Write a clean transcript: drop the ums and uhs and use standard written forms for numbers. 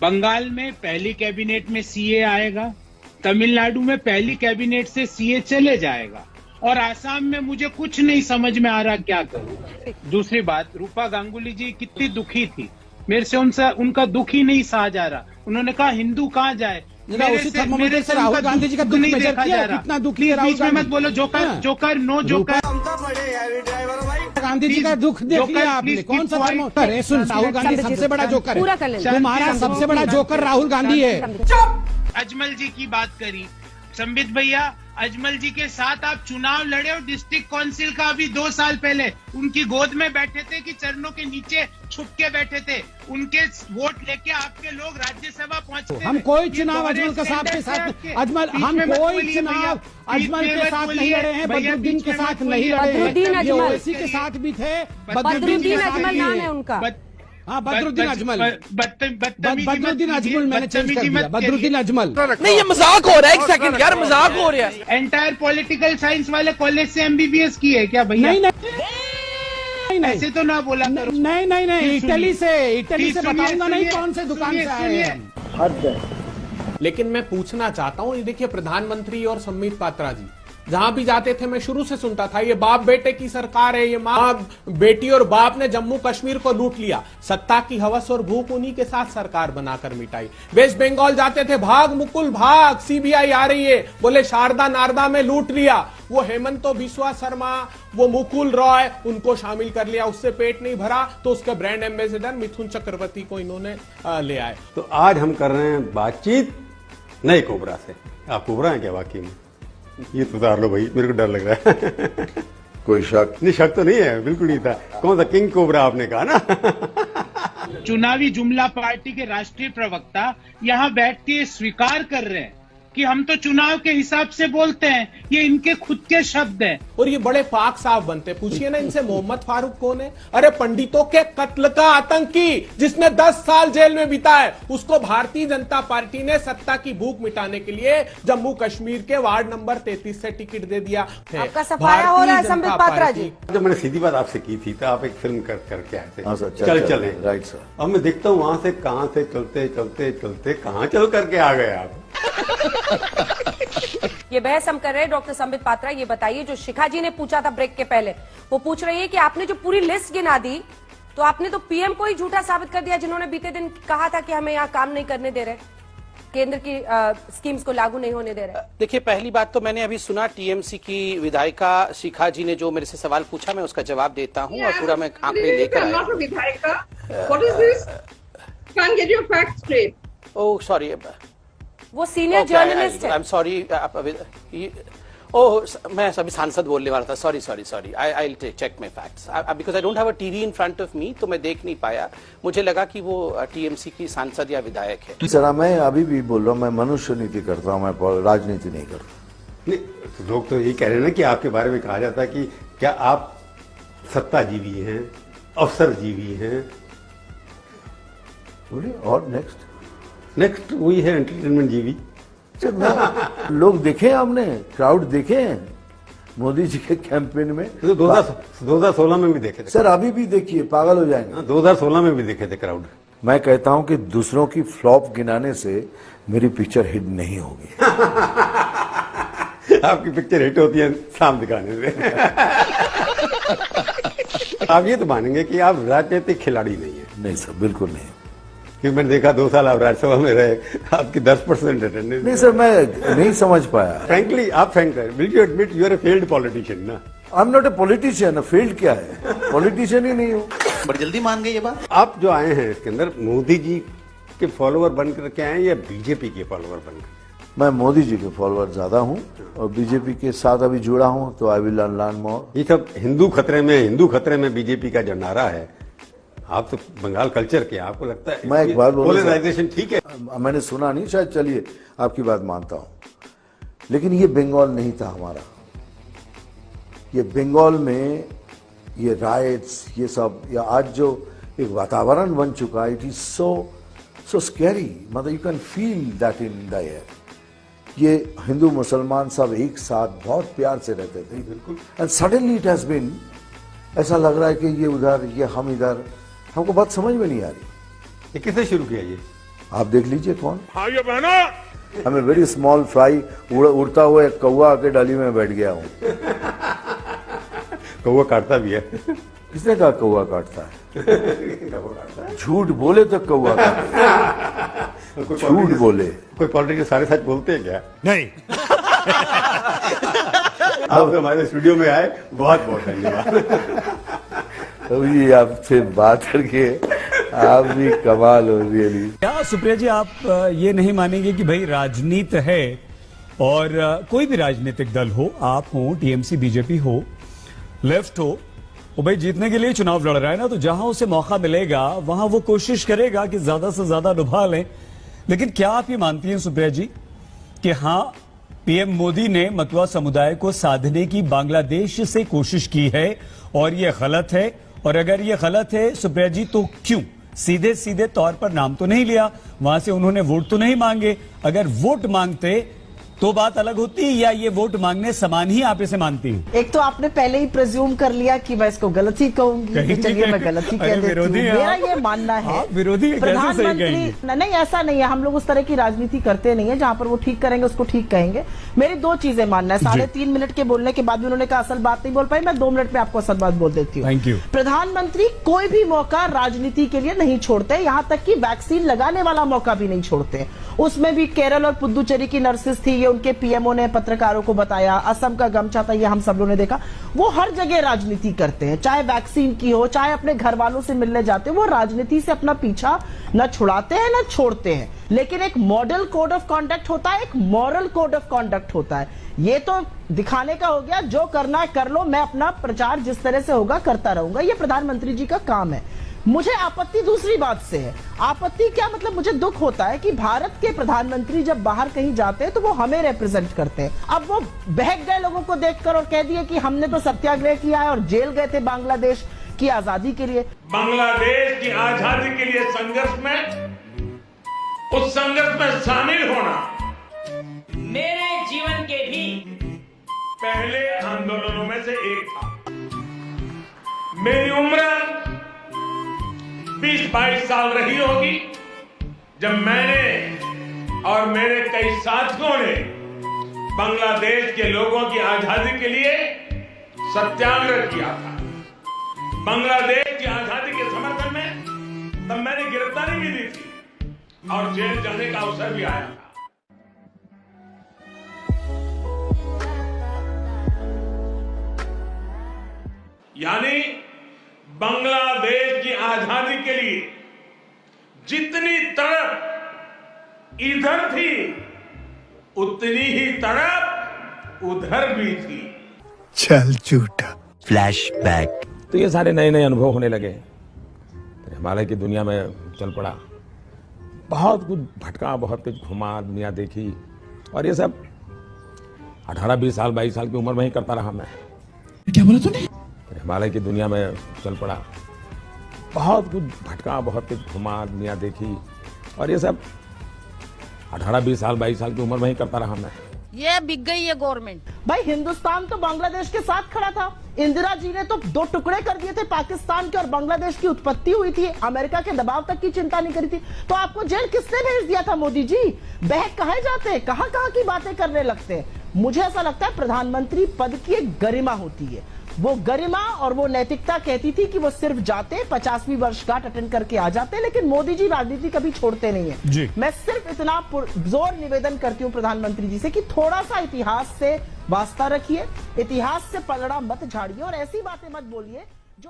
बंगाल में पहली कैबिनेट में सीए आएगा, तमिलनाडु में पहली कैबिनेट से सीए चले जाएगा, और आसाम में मुझे कुछ नहीं समझ में आ रहा क्या करूं। दूसरी बात, रूपा गांगुली जी कितनी दुखी थी, मेरे से उनका दुख ही नहीं सहा जा रहा। उन्होंने कहा हिंदू कहाँ जाए, उसी थर्मोमीटर से राहुल गांधी जी का दुख मेजर किया, कितना दुखी है राहुल बीच में मत बोलो, joker no joker. Gandhi ji का दुख देख लिया आपने, कौन सा थर्मोमीटर है? सुन, राहुल गांधी सबसे बड़ा जोकर है, तुम्हारा सबसे बड़ा जोकर राहुल गांधी है। अजमल जी की बात करी, संबित भैया, अजमल जी के साथ आप चुनाव लड़े और डिस्ट्रिक्ट काउंसिल का अभी 2 साल पहले उनकी गोद में बैठे थे कि चरणों के नीचे छुप के बैठे थे, उनके वोट लेके आपके लोग राज्यसभा पहुंचे। हम कोई चुनाव अजमल के साथ हम कोई चुनाव अजमल के साथ नहीं लड़े हैं, बदरुद्दीन के साथ नहीं लड़े हैं, ये ओवैसी के साथ भी थे, बदरुद्दीन अजमल नाम है उनका। हाँ, बदरुद्दीन अजमल, बदरुद्दीन अजमल मैंने चेंज कर दिया, बदरुद्दीन अजमल। नहीं, ये मजाक हो रहा है, एक सेकंड यार, मजाक हो रहा है। एंटायर पॉलिटिकल साइंस वाले कॉलेज से एमबीबीएस की है क्या भैया? नहीं, ऐसे तो ना बोला करो। नहीं, इटली से बताऊंगा नहीं कौन से दुकान से आए हैं। लेकिन मैं पूछना चाहता हूँ, ये देखिए प्रधानमंत्री और संबित पात्रा जी जहां भी जाते थे मैं शुरू से सुनता था ये बाप बेटे की सरकार है, ये माँ बेटी और बाप ने जम्मू कश्मीर को लूट लिया, सत्ता की हवस और भूख उन्हीं के साथ सरकार बनाकर मिटाई। वेस्ट बंगाल जाते थे, भाग मुकुल भाग, सीबीआई आ रही है, बोले शारदा नारदा में लूट लिया, वो हेमंतो बिस्वा शर्मा, वो मुकुल रॉय, उनको शामिल कर लिया, उससे पेट नहीं भरा तो उसके ब्रांड एम्बेसडर मिथुन चक्रवर्ती को इन्होंने ले आए। तो आज हम कर रहे हैं बातचीत नए कोबरा से। आप कोबरा हैं क्या वाकई में? ये तो उतार लो भाई, मेरे को डर लग रहा है। कोई शक नहीं, शक तो नहीं है, बिल्कुल नहीं था। कौन सा किंग कोबरा आपने कहा ना? चुनावी जुमला पार्टी के राष्ट्रीय प्रवक्ता यहाँ बैठ के स्वीकार कर रहे हैं कि हम तो चुनाव के हिसाब से बोलते हैं, ये इनके खुद के शब्द हैं। और ये बड़े पाक साफ बनते। पूछिए ना इनसे, मोहम्मद फारूक कौन है? अरे पंडितों के कत्ल का आतंकी, जिसने 10 साल जेल में बिताए, उसको भारतीय जनता पार्टी ने सत्ता की भूख मिटाने के लिए जम्मू कश्मीर के वार्ड नंबर 33 से टिकट दे दिया। आपका सफाया हो रहा है संबित पात्रा जी। जब मैंने सीधी बात आपसे की थी तो आप एक फिल्म करके आए थे, चले राइट सर। अब मैं देखता हूँ वहां से कहां से चलते कहां चल करके आ गए आप। ये बहस हम कर रहे हैं डॉक्टर संबित पात्रा, ये बताइए, जो शिखा जी ने पूछा था ब्रेक के पहले, वो पूछ रही है कि आपने जो पूरी लिस्ट गिना दी, तो आपने तो पीएम को ही झूठा साबित कर दिया, जिन्होंने बीते दिन कहा था कि हमें यहाँ काम नहीं करने दे रहे, केंद्र की स्कीम्स को लागू नहीं होने दे रहे। देखिए, पहली बात तो मैंने अभी सुना टीएमसी की विधायिका शिखा जी ने जो मेरे से सवाल पूछा, मैं उसका जवाब देता हूँ और पूरा मैं आंकड़े लेकर आया। ओह सॉरी, वो सीनियर जर्नलिस्ट है। आई एम सॉरी, ओह मैं अभी सांसद बोलने वाला था, sorry, I check my facts because I don't have a TV in front of me, तो मैं देख नहीं पाया, मुझे लगा कि वो टीएमसी की सांसद या विधायक है। सर मैं अभी भी बोल रहा हूँ, मैं मनुष्य नीति करता हूँ, मैं राजनीति नहीं करता। नहीं, तो लोग तो यही कह रहे हैं ना कि आपके बारे में कहा जाता है कि क्या आप सत्ताजीवी हैं, अवसरजीवी हैं। बोलिए, और नेक्स्ट वही है एंटरटेनमेंट जीवी। लोग देखे आपने, क्राउड देखे हैं मोदी जी के कैंपेन में? तो 2016 में भी देखे थे सर, अभी भी देखिए, पागल हो जाएंगे। 2016 में भी देखे थे क्राउड। मैं कहता हूं कि दूसरों की फ्लॉप गिनाने से मेरी पिक्चर हिट नहीं होगी। आपकी पिक्चर हिट होती है शाम दिखाने से। आप ये तो मानेंगे कि आप राजनीतिक खिलाड़ी नहीं है? नहीं सर, बिल्कुल नहीं। क्योंकि मैंने देखा 2 साल आप राज्यसभा में रहे, आपकी 10% अटेंडेंस। नहीं सर, मैं नहीं समझ पाया। फ्रैंकली, आप फ्रैंक है, will you admit you are a failed politician ना? I am not a politician, failed क्या है, पॉलिटिशियन ही नहीं हूँ। बड़ी जल्दी मान गई ये बात। आप जो आए हैं इसके अंदर मोदी जी के फॉलोअर बनकर के आए या बीजेपी के फॉलोअर बनकर? मैं मोदी जी के फॉलोअर ज्यादा हूँ और बीजेपी के साथ अभी जुड़ा हूँ, तो आई विल लर्न मोर। ये सब हिंदू खतरे में बीजेपी का जो नारा है, आप तो बंगाल कल्चर के, आपको लगता है मैं एक बात बोलूं, पोलराइजेशन ठीक है? मैंने सुना नहीं शायद, चलिए आपकी बात मानता हूं, लेकिन ये बंगाल नहीं था हमारा। ये बंगाल में ये राइट्स, ये सब, या आज जो एक वातावरण बन चुका है, इट इज सो स्कैरी, मतलब you can feel that in the air. ये हिंदू मुसलमान सब एक साथ बहुत प्यार से रहते थे, बिल्कुल, and suddenly it has been, ऐसा लग रहा है कि ये उधर, ये हम इधर, हमको बात समझ में नहीं आ रही। ये किसने शुरू किया? आप देख लीजिए कौन। भाइयों बहनों, हमें वेरी स्मॉल फ्राई, उड़ता हुआ एक कौवा आके डाली में बैठ गया हूँ। कौवा काटता भी है। किसने कहा कौवा काटता है? झूठ बोले तो कौवा काटता, झूठ बोले। कोई पॉलिटिकल सारे सच बोलते हैं क्या? नहीं। आप हमारे स्टूडियो में आए, बहुत बहुत धन्यवाद। अभी आपसे बात करके आप भी कमाल हो रियली। क्या सुप्रिया जी, आप ये नहीं मानेंगे कि भाई राजनीति है और कोई भी राजनीतिक दल हो, आप हो, टीएमसी बीजेपी हो, लेफ्ट हो, वो भाई जीतने के लिए चुनाव लड़ रहा है ना, तो जहां उसे मौका मिलेगा वहां वो कोशिश करेगा कि ज्यादा से ज्यादा लुभा लें। लेकिन क्या आप ये मानती हैं सुप्रिया जी कि हाँ, पीएम मोदी ने मतुआ समुदाय को साधने की बांग्लादेश से कोशिश की है और ये गलत है? और अगर ये गलत है सुप्रिया जी, तो क्यों? सीधे सीधे तौर पर नाम तो नहीं लिया, वहां से उन्होंने वोट तो नहीं मांगे। अगर वोट मांगते तो बात अलग होती, या ये वोट मांगने समान ही आप इसे मानती हैं? एक तो आपने पहले ही प्रेज्यूम कर लिया कि मैं इसको गलत ही कहूंगी, चलिए मैं गलत ही कह देती हूं। मेरा ये मानना है विरोधी प्रधानमंत्री नहीं, ऐसा नहीं है, हम लोग उस तरह की राजनीति करते नहीं है। जहां पर वो ठीक करेंगे उसको ठीक कहेंगे। मेरी दो चीजें मानना है। 3.5 मिनट के बोलने के बाद भी उन्होंने कहा असल बात नहीं बोल पाई, मैं 2 मिनट में आपको असल बात बोल देती हूँ। Thank you. प्रधानमंत्री कोई भी मौका राजनीति के लिए नहीं छोड़ते, यहां तक कि वैक्सीन लगाने वाला मौका भी नहीं छोड़ते। उसमें भी केरल और पुदुचेरी की नर्सेस थी, ये उनके पीएमओ ने पत्रकारों को बताया। असम का गमछा था, ये हम सब लोगों ने देखा। वो हर जगह राजनीति करते हैं, चाहे वैक्सीन की हो, चाहे अपने घर वालों से मिलने जाते हैं। वो राजनीति से अपना पीछा न छुड़ाते हैं न छोड़ते हैं। लेकिन एक मॉडल कोड ऑफ कॉन्डक्ट होता है, एक मॉरल कोड ऑफ कॉन्डक्ट होता है। ये तो दिखाने का हो गया, जो करना है कर लो, मैं अपना प्रचार जिस तरह से होगा करता रहूंगा। ये प्रधानमंत्री जी का काम है। मुझे आपत्ति दूसरी बात से है। आपत्ति क्या मतलब, मुझे दुख होता है कि भारत के प्रधानमंत्री जब बाहर कहीं जाते हैं तो वो हमें रिप्रेजेंट करते हैं। अब वो बहक गए लोगों को देखकर और कह दिए कि हमने तो सत्याग्रह किया है और जेल गए थे बांग्लादेश की आजादी के लिए। बांग्लादेश की आजादी के लिए संघर्ष में, उस संघर्ष में शामिल होना मेरे जीवन के भी पहले आंदोलनों में से एक था। मेरी उम्र 20-22 साल रही होगी जब मैंने और मेरे कई साथियों ने बांग्लादेश के लोगों की आजादी के लिए सत्याग्रह किया था। बांग्लादेश की आजादी के समर्थन में तब मैंने गिरफ्तारी भी दी थी और जेल जाने का अवसर भी आया था। यानी बांग्लादेश की आजादी के लिए जितनी तड़प इधर थी, उतनी ही तड़प उधर भी थी। चल झूठा। फ्लैशबैक। तो ये सारे नए नए अनुभव होने लगे। हिमालय की दुनिया में चल पड़ा, बहुत कुछ भटका, बहुत कुछ घुमा, दुनिया देखी, और ये सब 18-20 साल 22 साल की उम्र में ही करता रहा मैं। क्या बोला तूने? हिमालय की दुनिया में चल पड़ा, बहुत कुछ भटका, बहुत कुछ घुमा, दुनिया देखी, और ये सब 18-20 साल 22 साल की उम्र में ही करता रहा मैं। ये बिक गई है गवर्नमेंट। भाई हिंदुस्तान तो बांग्लादेश के साथ खड़ा था। इंदिरा जी ने तो 2 टुकड़े कर दिए थे पाकिस्तान के, और बांग्लादेश की उत्पत्ति हुई थी। अमेरिका के दबाव तक की चिंता नहीं करी थी। तो आपको जेल किसने भेज दिया था? मोदी जी। बहक कहाँ जाते हैं, कहाँ कहाँ की बातें करने लगते हैं। मुझे ऐसा लगता है प्रधानमंत्री पद की एक गरिमा होती है। वो गरिमा और वो नैतिकता कहती थी कि वो सिर्फ जाते 50वीं वर्षगांठ अटेंड करके आ जाते, लेकिन मोदी जी राजनीति कभी छोड़ते नहीं है जी। मैं सिर्फ इतना जोर निवेदन करती हूँ प्रधानमंत्री जी से कि थोड़ा सा इतिहास से वास्ता रखिए, इतिहास से पलड़ा मत झाड़िए और ऐसी बातें मत बोलिए जो